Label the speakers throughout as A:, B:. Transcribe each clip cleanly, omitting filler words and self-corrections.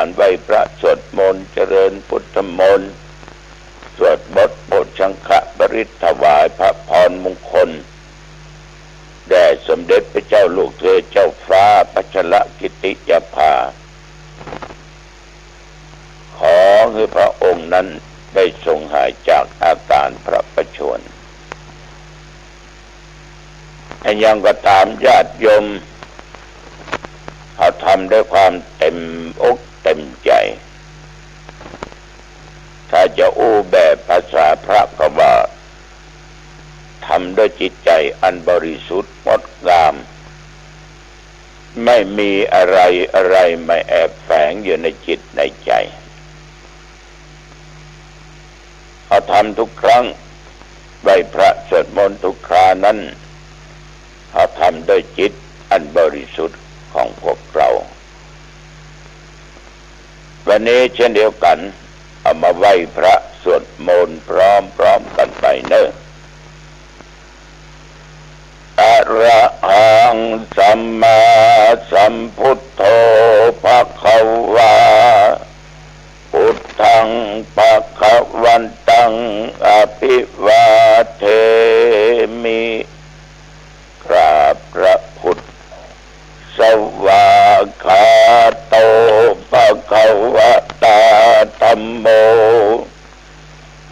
A: การไหว้พระสวดมนต์เจริญพุทธมนต์สวดบทโพชังคะบริถวายพระพรมงคลแด่สมเด็จพระเจ้าลูกเธอเจ้าฟ้าพัชรกิติยาภาขอให้พระองค์นั้นได้ทรงหายจากอาการพระประชวรยังก็ตามญาติโยมเขาทำด้วยความเต็มอกเต็มใจถ้าจะอู้แบบภาษาพระก็ว่าทำด้วยจิตใจอันบริสุทธิ์งดงามไม่มีอะไรไม่แอบแฝงอยู่ในจิตในใจเขาทำทุกครั้งไหว้พระสวดมนต์ทุกครานั้นเขาทำด้วยจิตอันบริสุทธิ์ของพวกเราวันนี้เช่นเดียวกันเอามาไหว้พระสวดมนต์พร้อมกันไปเนอะอะระหังสัมมาสัมพุทโธภควาพุทธังภวันตังอภิวาเทมิกราบพระพุทธสวากขาโตภควตาธัมโม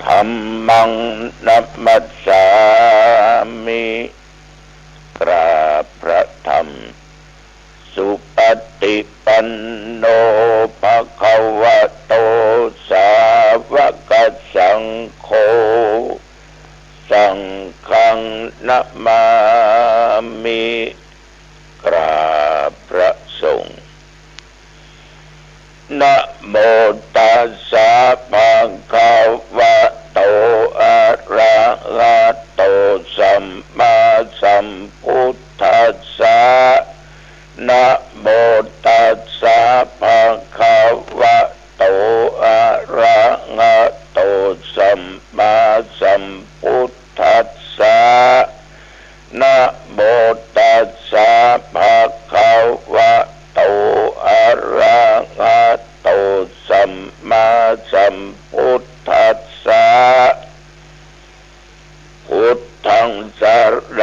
A: ธัมมังนัมมัสสามิกราบพระธรรมสุปฏิปันโนภควโตสาวกสังโฆสังฆังนะมามิกราบพระสงฆ์นะโมตัสสะภะคะวะโตอะระหะโตสัมมาสัมพุทธัสสะนะโมตัสสะภะคะวะโตอะระหะโตสัมมาสัมพุทธัสสะนะโมตัสสะภะคะวะโตอะระหะโตสัมมาสัมพุทธัสสะพุทธังสร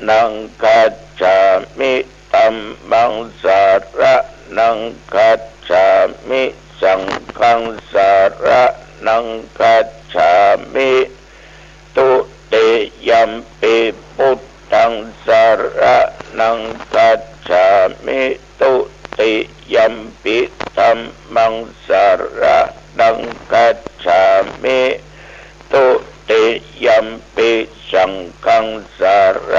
A: ณังคัจฉามิธัมมังสรณังคัจฉามิสังฆังสรณังคัจฉามิตุติยัมปิพุทธังสรณังคัจฉามิตุติยัมปิธัมมังสรณังคัจฉามิตุติยัมปิสังฆังสร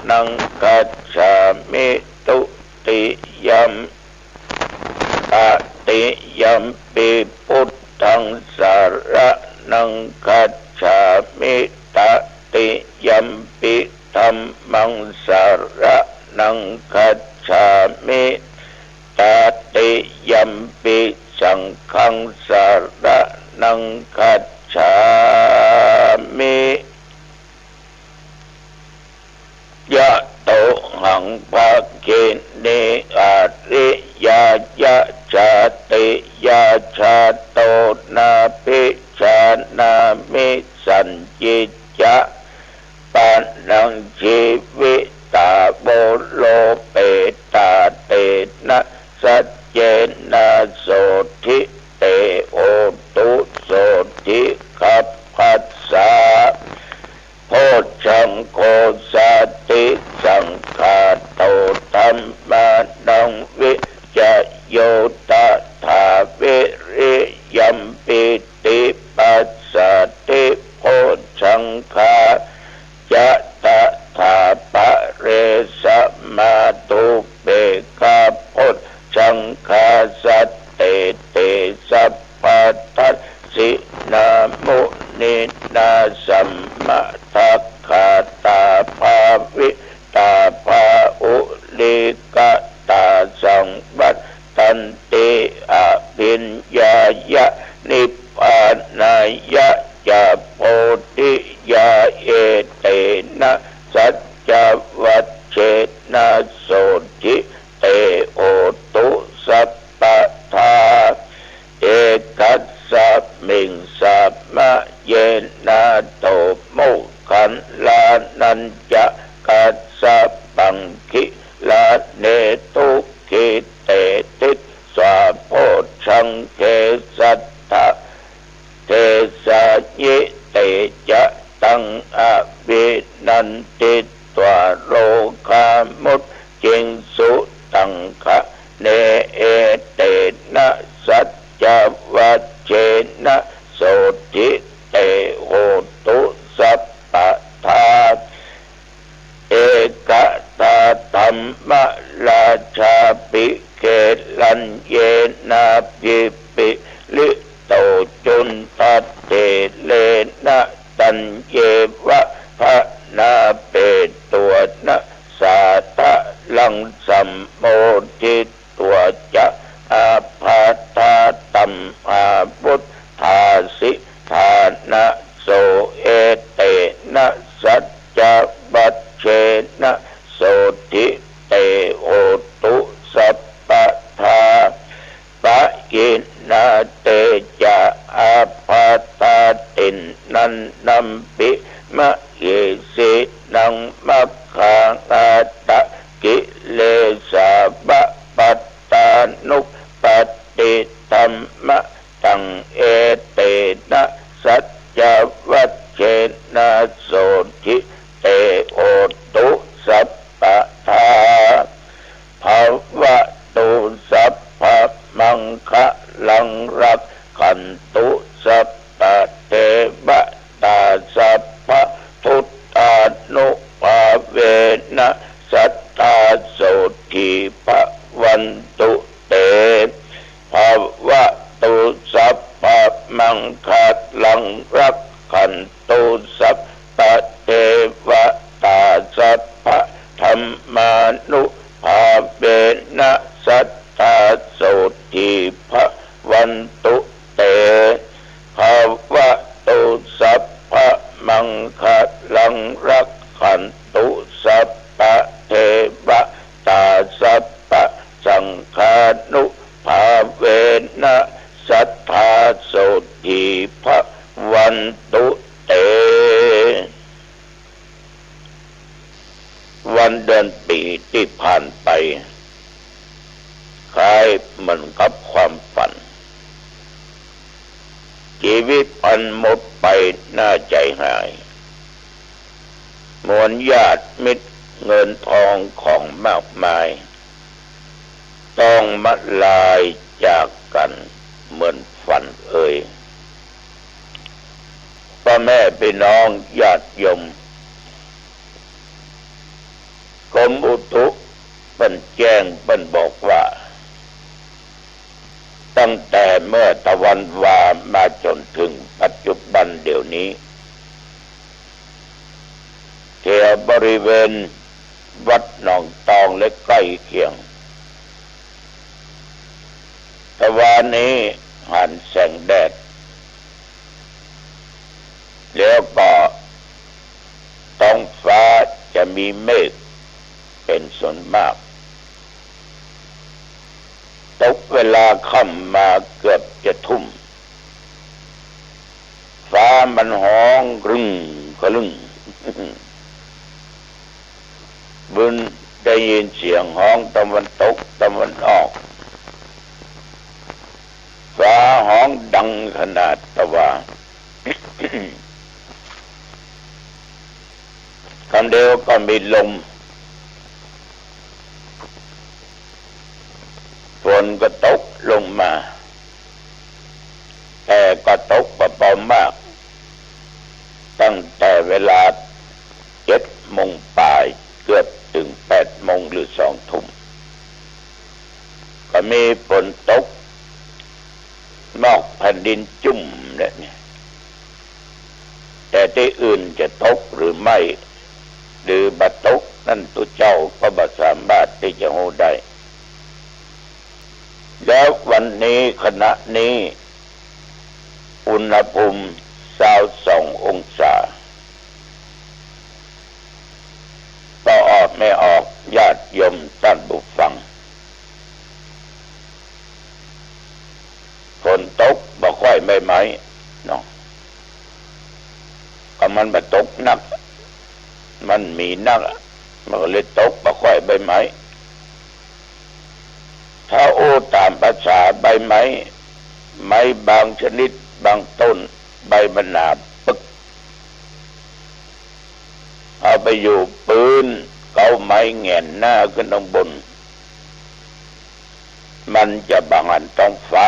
A: ณังคัจฉามิตุติยัมตติยัมปิพุทธังสรณังคัจฉามิตติยัมปิธัมมังสรณังคัจฉามิตติยัมปิสังฆังสรณังคัจฉามิยะโตหังภะเกเนอะริยายะชาติยาชาโตนาภิชานามิสัญญิจาปานังชีวิตาโบโลเปตาเตนะสัจเจนะโสทิเตโอตุโสทิขัพพัสสะโพชังโคสติสังฆาโตธัมมานังวิจโยตถาวิริยัมปิติปัสสติโพชังคาจะตถาปะเรสมาตุเบกาโพชังคาสัตเตเตสัพพทัสสินามุนินาสัมมาทัคคาตาภาวิตาภาอุลิกตาสังวัตตันติอภิญญายะนิพพานายะจะโพธิยาเอเตนะสัจจวัชเชนะโสทิเตโอตุสัพพทา งเทสัตถะเทสะยิเตจะตังอภินันติตวโลกามุตจิงสุตังคะเนเอเตนะสัจจวัชเชนะโสติเตโหตุสัพพะทาเอกตาธรรมราชาปิเกลันเยนะปิปิลิโตจุนทัตเตเลนะตัญเยวะภะนาเปตัวนะสาทะลังสัมโมทิตัวจะอาภาธาตัมอาบุตธาสิธานะโสเอเตนะสัจจวัชเชนะโสติเตโหตุสัพพะทาปะยินาเตจะอาภาธาตินนันนัมปิมะเยสินังมัคคังอาตะกิเลสาบะปัตตานุปฏิธัมมะตังเอเตนะสัจจวัชเชนะโสติเตโหตุสัพพะทาภวะตุสัพพะมังคะลังรักขันตุสัพพะเทวตาสัพพะพุทธานุภาเวนะสัทธาโสติภวันตุเตภวะตุสัพพะมังคะลังรักขันตุสัพพะเทวตาสัพพะธัมมานุภาเวนะสัทธาโสติภวันตุเตภวะตุสัพพะมังคะลังรักขันตุสัพพะเทวตาสัพพะสังฆานุภาเวนะสัทธาโสติภวันตุเตวันเดือนปีที่ผ่านไปคล้ายเหมือนกับความฝันชีวิตพันหมดไปน่าใจหายมวลญาติมิตรเงินทองของมากมายต้องมาลายจากกันเหมือนฝันพ่อแม่พี่น้องญาติโยมกรมอุตุเป็นแจ้งเป็นบอกว่าตั้งแต่เมื่อตะวันวามาจนถึงปัจจุบันเดี๋ยวนี้แถวบริเวณวัดหนองตองและใกล้เคียงตะวันนี้หันแสงแดดแล้วก็ท้องฟ้าจะมีเมฆเป็นส่วนมากตกเวลาค่ำมาเกือบจะทุ่มฟ้ามันห้องกรึ้งกระลึงบุญได้ยินเสียงห้องตะวันตกตะวันออกฟ้าห้องดังขนาดตะวันคำเดียวก็มีลมฝนก็ตกลงมาแต่ก็ตกเบาๆมากตั้งแต่เวลา7 โมงบ่ายเกือบถึง8 โมงหรือ2 ทุ่มก็มีฝนตกนอกแผ่นดินจุ่มเนี่ยแต่ที่อื่นจะตกหรือไม่หรือบัดตกนั่นตัวเจ้าก็บ่สามารถที่จะรู้ได้แล้ววันนี้ขณะนี้อุณหภูมิ22 องศาก็ออกไม่ออกญาติโยมท่านผู้ฟังฝนตกบ่ค่อยไม่ไหมเนาะก็มันบ่ตกนักมันมีนักมันก็เลยตกบ่ค่อยใบไม้ถ้าโอ้ตามภาษาใบไม้ ไม้บางชนิดบางต้นใบมันหนาปึกเอาไปอยู่ปืนเกาไม้แงนหน้าขึ้นข้างบนมันจะบังหันท้องฟ้า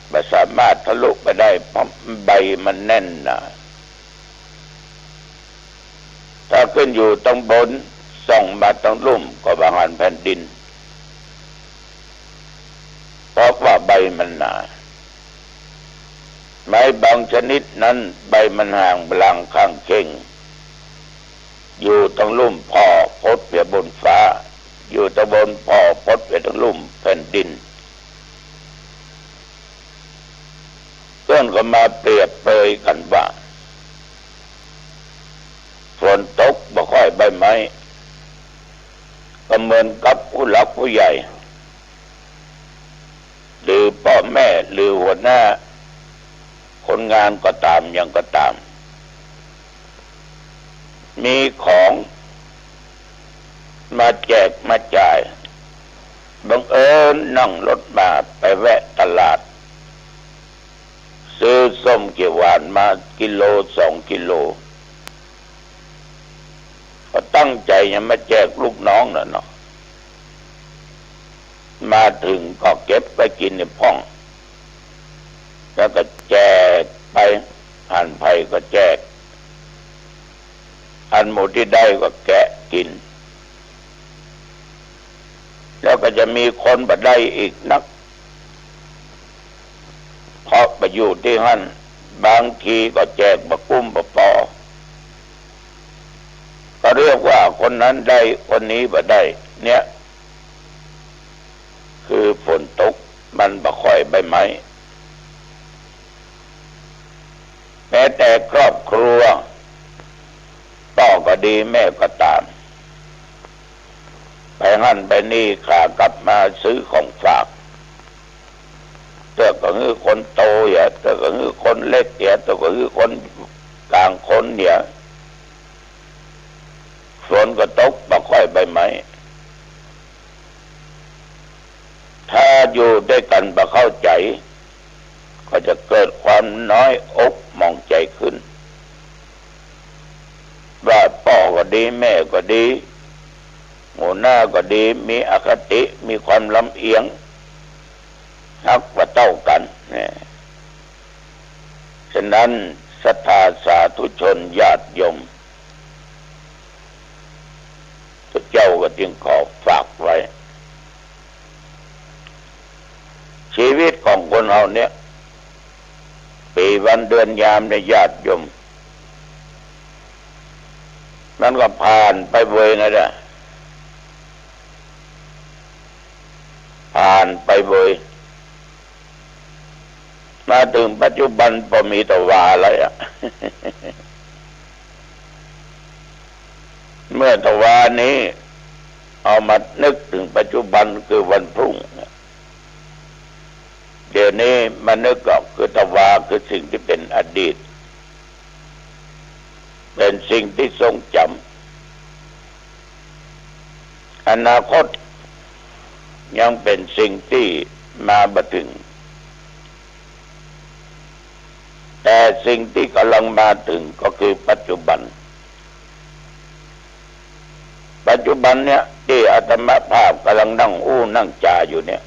A: ไม่สามารถทะลุไปได้เพราะใบมันแน่นหนาถ้าขึ้นอยู่ตรงบนส่องมาตรงลุ่มก็บังหันแผ่นดินเพราะว่าใบมันหนาไม้บางชนิดนั้นใบมันห่างบลังข้างเข่งอยู่ตรงลุ่มพ่อพดไปบนฟ้าอยู่ตรงบนพ่อพดไปตรงลุ่มแผ่นดินเพื่อนก็มาเปรียบเปรยกันว่าฝนตกบ่ค่อยใบไม้ก็เหมือนกับผู้หลักผู้ใหญ่หรือพ่อแม่หรือหัวหน้าคนงานก็ตามยังก็ตามมีของมาแจกมาจ่ายบังเอิญนั่งรถมาไปแวะตลาดซื้อส้มเขียวหวานมากิโล2 กิโลก็ตั้งใจจะมาแจกลูกน้องน่ะเนาะมาถึงก็เก็บไปกินในห้องแล้วก็แจกไปอันไผ่ก็แจกอันหมูที่ได้ก็แกะกินแล้วก็จะมีคนมาได้อีกนักเพราะไปอยู่ที่นั่นบางทีก็แจกบะกุ้มบะปอก็เรียกว่าคนนั้นได้คนนี้บ่ได้เนี่ยคือฝนตกมันบ่ค่อยใบไม้แม้แต่ครอบครัวพ่อก็ดีแม่ก็ตามไปหั่นไปนี่ขากลับมาซื้อของฝากเจ้าก็คือคนโตอย่าเจ้าก็คือคนเล็กอย่าเจ้าก็คือคนกลางคนเนี่ยฝนก็ตกบ่ค่อยใบไม้ถ้าอยู่ด้วยกันบ่เข้าใจก็จะเกิดความน้อยอกมองใจขึ้นว่าพ่อก็ดีแม่ก็ดีหัวหน้าก็ดีมีอคติมีความลำเอียงนักว่าเท่ากันเนี่ยฉะนั้นศรัทธาสาธุชนญาติโยมพระเจ้าก็จึงขอฝากไว้ชีวิตของคนเราเนี่ยปีวันเดือนยามในญาติโยมนั่นก็ผ่านไปเว้ยนะจ๊ะผ่านไปเว้ยมาถึงปัจจุบันพอมีแต่ว่าแล้วอ่ะ เมื่อตะวานี้เอามานึกถึงปัจจุบันคือวันพรุ่งเดี๋ยวนี้มานึกออกคือตะวาคือสิ่งที่เป็นอดีตเป็นสิ่งที่ทรงจำอนาคตยังเป็นสิ่งที่มาบ่ถึงแต่สิ่งที่กำลังมาถึงก็คือปัจจุบันเนี่ยที่อาตมาภาพกำลังนั่งนั่งจ่าอยู่เนี่ย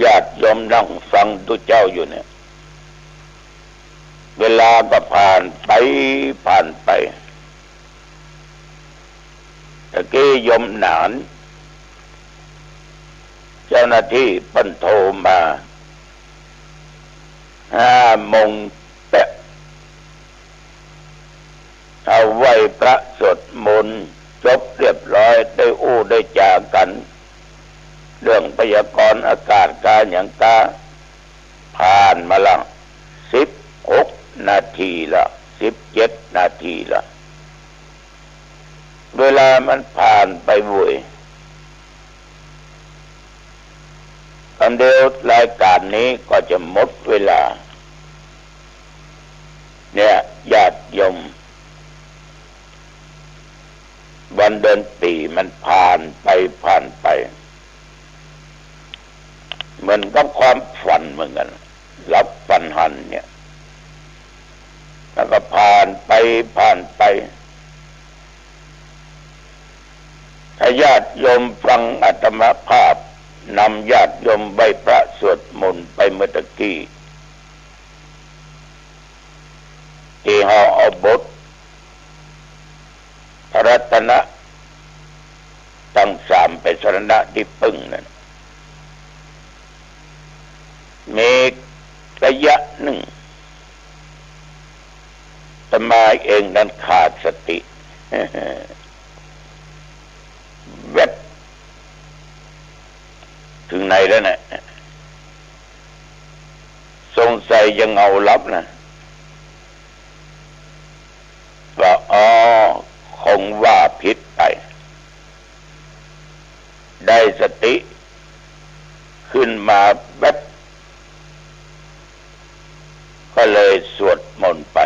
A: ญาติโยมนั่งฟังตุเจ้าอยู่เนี่ยเวลาก็ผ่านไปตะกี้โยมหนานเจ้าหน้าที่เพิ่นโทรมา5 โมงเป๊ะเอาไว้พระสวดมนต์จบเรียบร้อยได้จากันเรื่องพยากรณ์อากาศการอย่างกาผ่านมาละ16 นาทีละ17 นาทีละเวลามันผ่านไปเว้ยอันเดียวรายการนี้ก็จะหมดเวลาเนี่ยญาติโยมวันเดือนปีมันผ่านไป เหมือนกับความฝันเหมือนกันรับฝันหันเนี่ยแล้วก็ผ่านไปถ้าญาติโยมฟังอาตมาภาพนำญาติโยมใบพระสวดมนต์ไปเมื่อตะกี้ที่เขาเอาบทพระรัตนะตั้งสามเป็นสรณะที่พึ่งนั่นมีระยะหนึ่งอาตมาเองนั้นขาดสติเว็บถึงไหนแล้วนะสงสัยยังเอาลับนะว่าคงว่าผิดไปได้สติขึ้นมาแบบก็เลยสวดมนต์ไป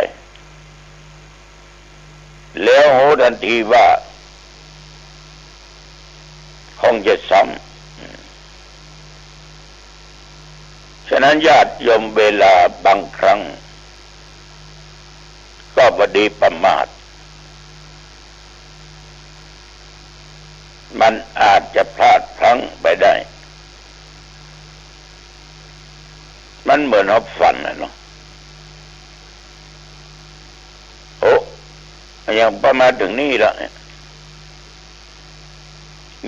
A: แล้วโหทันทีว่าคงจะซ้ำฉะนั้นญาติโยมเวลาบางครั้งก็บดีประมาทมันอาจจะพลาดพลั้งไปได้มันเหมือนเอาฝันนะเนาะโอ้ยังประมาณถึงนี่แล้วเนี่ย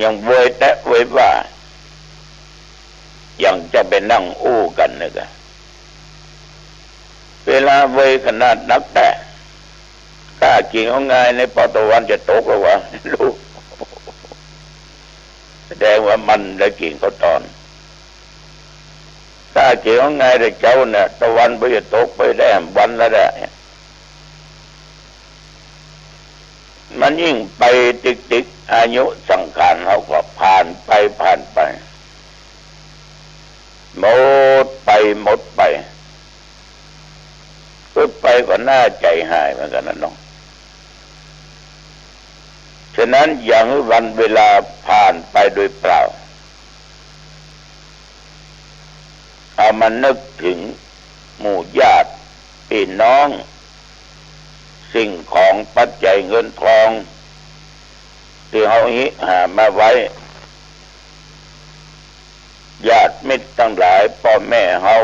A: ยังเวยแตะเวยว่ายังจะไปนั่งอู้กันนึกอะเวลาเวยขนาดนักแต่กล้ากินเอาไงในปตวันจะตกหรือวะลูกแสดงว่ามันได้กินเขาตอนกล้ากินเอาไงแต่เจ้าเนี่ยตะวันไปจะตกไปได้วันละได้มันยิ่งไปติ๊กอายุสังขารเขาก็ผ่านไปหมดไปก็ไปก็น่าใจหายเหมือนกันนะน้องฉะนั้นอย่างวันเวลาผ่านไปโดยเปล่าเอามานึกถึงหมู่ญาติพี่น้องสิ่งของปัจจัยเงินทองที่เขาหามาไว้ญาติมิตรทั้งหลายพ่อแม่เขา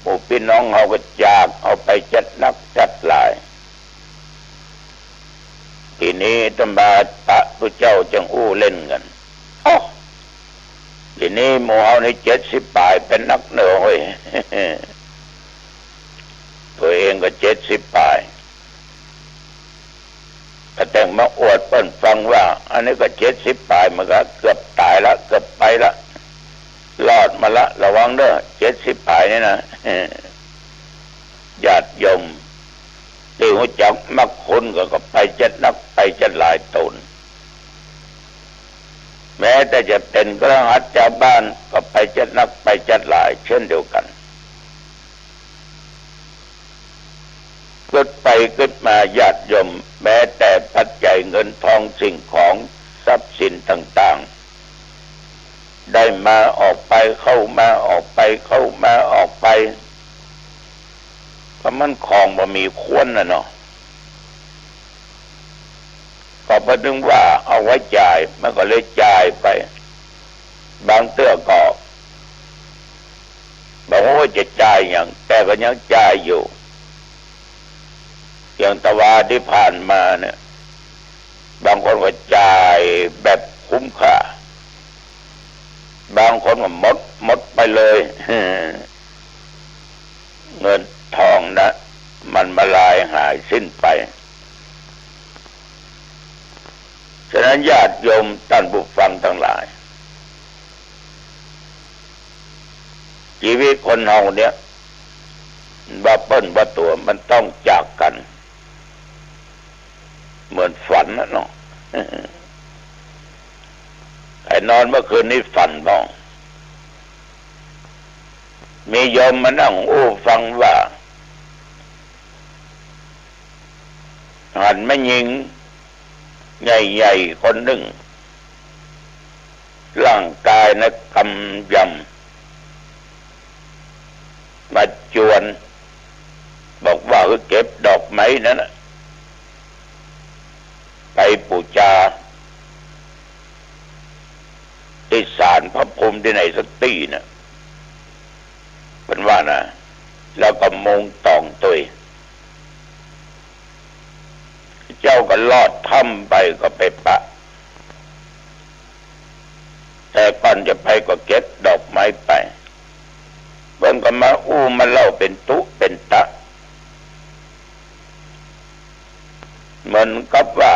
A: ผู้พี่น้องเขาก็จากเอาไปจัดนักจัดหลายทีนี้ตำบาพระพุทธเจ้าจึงอู้เล่นกันทีนี้หมู่เฮาใน70 ปลายเป็นนักเหนือเฮ้ยตัวเองก็70 ปลายแต่งมาอวดเปิ้นฟังว่าอันนี้ก็70 ปลายมันก็เกือบตายละเกือบไปละรอดมาละระวังเด้อ70 ปลายนี่นะญาติโยมที่หัวจักมักคนก็ไปจัดนักไปจัดหลายตนแม้แต่จะเป็นพระหัตถ์ชาวบ้านก็ไปจัดนักไปจัดหลายเช่นเดียวกันเกิดไปเกิดมาญาติโยมแม้แต่ปัจจัยเงินทองสิ่งของทรัพย์สินต่างๆได้มาออกไปเข้ามาออกไปเข้ามาออกไปก็มันของบ่มีควรนะเนาะก็พอถึงว่าเอาไว้จ่ายมันก็เลยจ่ายไปบางเตื้อก็บอกว่าจะจ่ายอย่างแต่ก็ยังจ่ายอยู่อย่างตะวาที่ผ่านมาเนี่ยบางคนก็จ่ายแบบคุ้มค่าบางคนก็หมดไปเลยเงินทองนะมันมาลายหายสิ้นไปฉะนั้นญาติโยมท่านผู้ฟังทั้งหลายชีวิตคนเฮาเนี่ยว่าเปิ้นว่าตัวมันต้องจากกันเหมือนฝันนะเนาะไอ้นอนเมื่อคืนนี้ฝันบ้างมีโยมมานั่งฟังว่าหันไม่ยิงใหญ่ๆคนหนึ่งร่างกายนะกำย มาจวนบอกว่าเก็บดอกไม้นั้นไปบูชาที่ศาลพระพรหมที่ไหนสักที่น่ะเป็นว่านะแล้วก็มงตองตุยเจ้าก็ลอดถ้ำไปก็ไปปะแต่ก่อนจะไปก็เก็บดอกไม้ไปเบิ่งก็มามาเล่าเป็นตุเป็นตะเหมือนกับว่า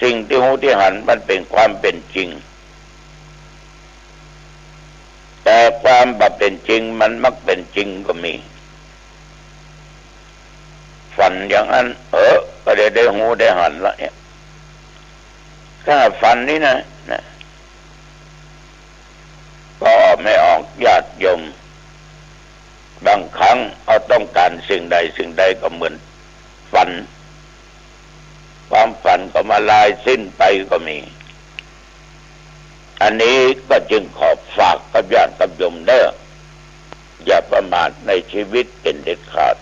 A: สิ่งที่หูที่หันมันเป็นความเป็นจริงแต่ความบ่เป็นจริงมันมักเป็นจริงก็มีฝันอย่างนั้นก็ได้หูได้หันละเนี่ยถ้าฝันนี้นะก็ไม่ออกญาติโยมบางครั้งเอาต้องการสิ่งใดสิ่งใดก็เหมือนฝันความฝันก็มาลายสิ้นไปก็มีอันนี้ก็จึงขอฝากกับญาติกับโยมเด้ออย่าประมาทในชีวิตเป็นเด็ดขาด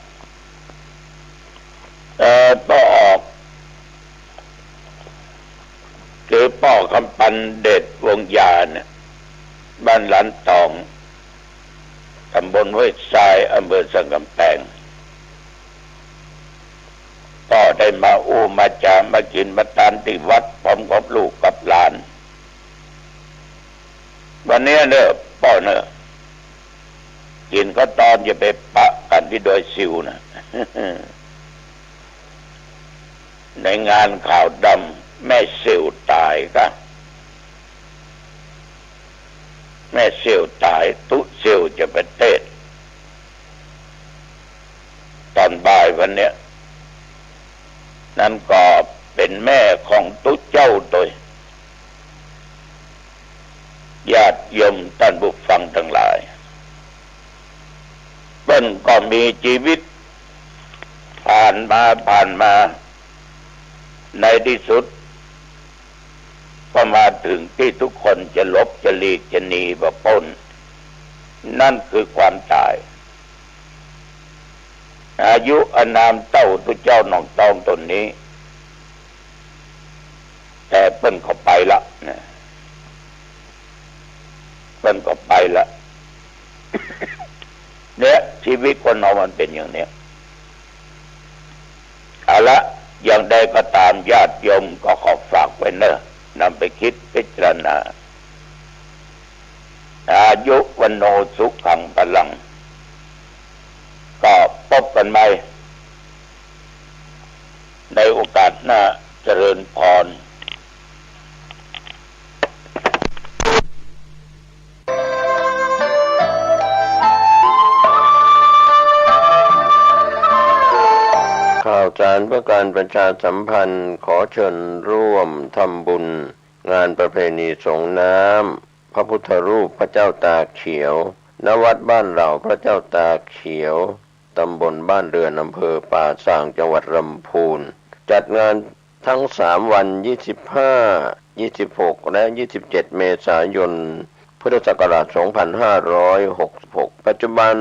A: ต่อออกคือป่อคำปันเดชวงยาเนี่ยบ้านหลานตองตำบลห้วยทรายอำเภอสังกำแพงก็ได้มามาจามากินมาทานที่วัดพร้อมกับลูกกับหลานวันนี้เนอะป่อเนอะกินก็ตอนจะไปปะกันที่โดยซิวนะ ในงานข่าวดำแม่เสี่ยวตายก็แม่เสี่ยวตายตุเสี่ยวจะไปเทศตอนบ่ายวันเนี้ยนั่นก็เป็นแม่ของตุเจ้าตัวญาติโยมท่านผู้ฟังทั้งหลายเพิ่นก็มีชีวิตผ่านมาในที่สุดก็มาถึงที่ทุกคนจะลบจะหลีกจะหนีบ่พ้นนั่นคือความตายอายุอานามเต้าตุเจ้าหนองตองตนนี้แต่เปิ้นเข้าไปละเปิ้นก็ไปละเนี่ยชีวิตคนเรามันเป็นอย่างเนี้ยเอาละอย่างใดก็ตามญาติโยมก็ขอฝากไว้เนอะนำไปคิดพิจารณาอายุวันโนสุขังพลังก็พบกันใหม่ในโอกาสหน้าเจริญพร
B: ข่าวสารเพื่อการประชาสัมพันธ์ขอเชิญร่วมทำบุญงานประเพณีสงน้ำพระพุทธรูปพระเจ้าตาเขียวณวัดบ้านเหล่าพระเจ้าตาเขียวตำบลบ้านเรือนอำเภอป่าส่างจังหวัดลำพูนจัดงานทั้ง3วัน25 26และ27เมษายนพุทธศักราช2566ปัจจุบัน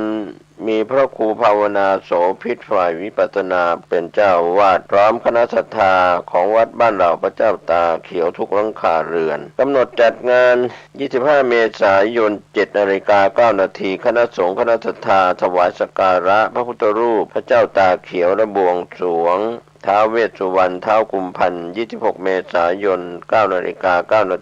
B: มีพระครูภาวนาโสภิตฝ่ายวิปัสสนาเป็นเจ้าวาดพร้อมคณะศรัทธาของวัดบ้านเหล่าพระเจ้าตาเขียวทุกหลังคาเรือนกำหนดจัดงาน25เมษายน 7:09 น.คณะสงฆ์คณะศรัทธาถวายสักการะพระพุทธรูปพระเจ้าตาเขียวและบวงสรวงท้าวเวสสุวรรณท้าวกุมพันธ์26เมษายน 9:09 น.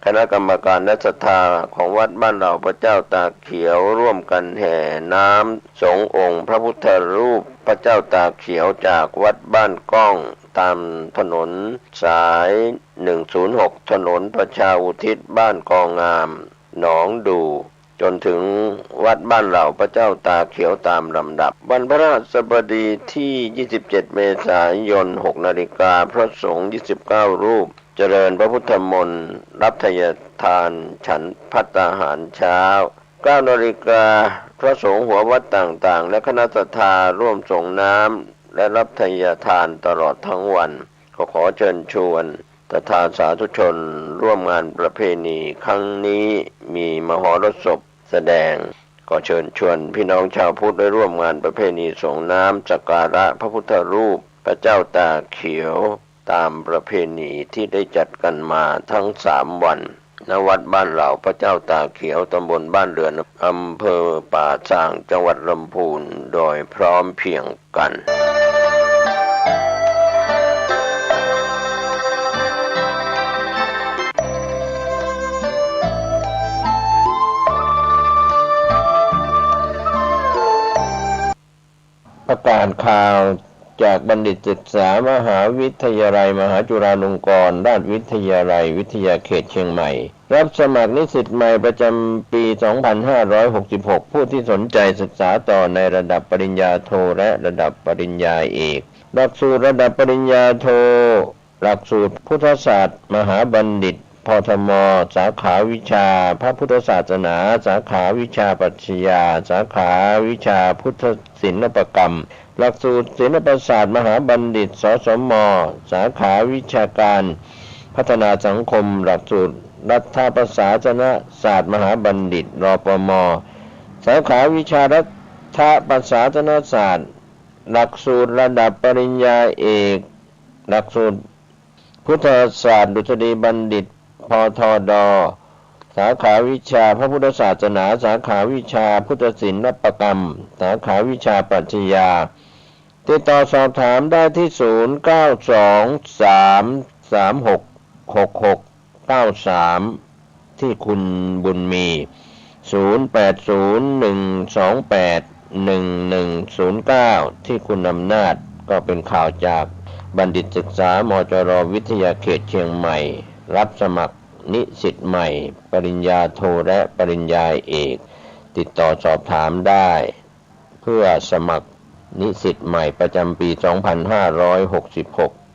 B: คณะกรรมการและศรัทธาของวัดบ้านเหล่าพระเจ้าตาเขียวร่วมกันแห่น้ำสงองค์พระพุทธรูปพระเจ้าตาเขียวจากวัดบ้านก้องตามถนนสาย106ถนนประชาอุทิศบ้านกองงามหนองดูจนถึงวัดบ้านเหล่าพระเจ้าตาเขียวตามลำดับวันพระราชบดีที่27เมษายน 6 นาฬิกาพระสงฆ์29รูปเจริญพระพุทธมนต์รับทายทานฉันภัตตาหารเช้า 9 นาฬิกาพระสงฆ์หัววัดต่างๆและคณะศรัทธาร่วมส่งน้ำและรับทายทานตลอดทั้งวันขอเชิญชวนศรัทธาสาธุชนร่วมงานประเพณีครั้งนี้มีมหรสพแสดง ก็เชิญชวนพี่น้องชาวพุทธได้ร่วมงานประเพณีส่งน้ำสักการะพระพุทธรูปพระเจ้าตากเขียวตามประเพณีที่ได้จัดกันมาทั้ง3 วันณวัดบ้านเหล่าพระเจ้าตากเขียวตำบลบ้านเรือนอำเภอป่าซางจังหวัดลำพูนโดยพร้อมเพรียงกันประกาศข่าวจากบัณฑิตศึกษามหาวิทยาลัยมหาจุฬาลงกรณราชวิทยาลัยวิทยาเขตเชียงใหม่รับสมัครนิสิตใหม่ประจำปี 2566 ผู้ที่สนใจศึกษาต่อในระดับปริญญาโทและระดับปริญญาเอกหลักสูตรระดับปริญญาโทหลักสูตรพุทธศาสตร์มหาบัณฑิตพทม.สาขาวิชาพระพุทธศาสนาสาขาวิชาปรัชญาสาขาวิชาพุทธศิลปกรรมหลักสูตรศิลปศาสตร์มหาบัณฑิตสสม.สาขาวิชาการพัฒนาสังคมหลักสูตรรัฐประศาสนศาสตร์มหาบัณฑิตรปม.สาขาวิชารัฐประศาสนศาสตร์หลักสูตรระดับปริญญาเอกหลักสูตรพุทธศาสตร์ดุษฎีบัณฑิตพทด.สาขาวิชาพระพุทธศาสนาสาขาวิชาพุทธศิลปกรรมสาขาวิชาปรัชญาติดต่อสอบถามได้ที่ 0923366693 ที่คุณบุญมี 0801281109 ที่คุณอำนาจก็เป็นข่าวจากบัณฑิตศึกษามจร.วิทยาเขตเชียงใหม่รับสมัครนิสิตใหม่ปริญญาโทและปริญญาเอกติดต่อสอบถามได้เพื่อสมัครนิสิตใหม่ประจำปี 2566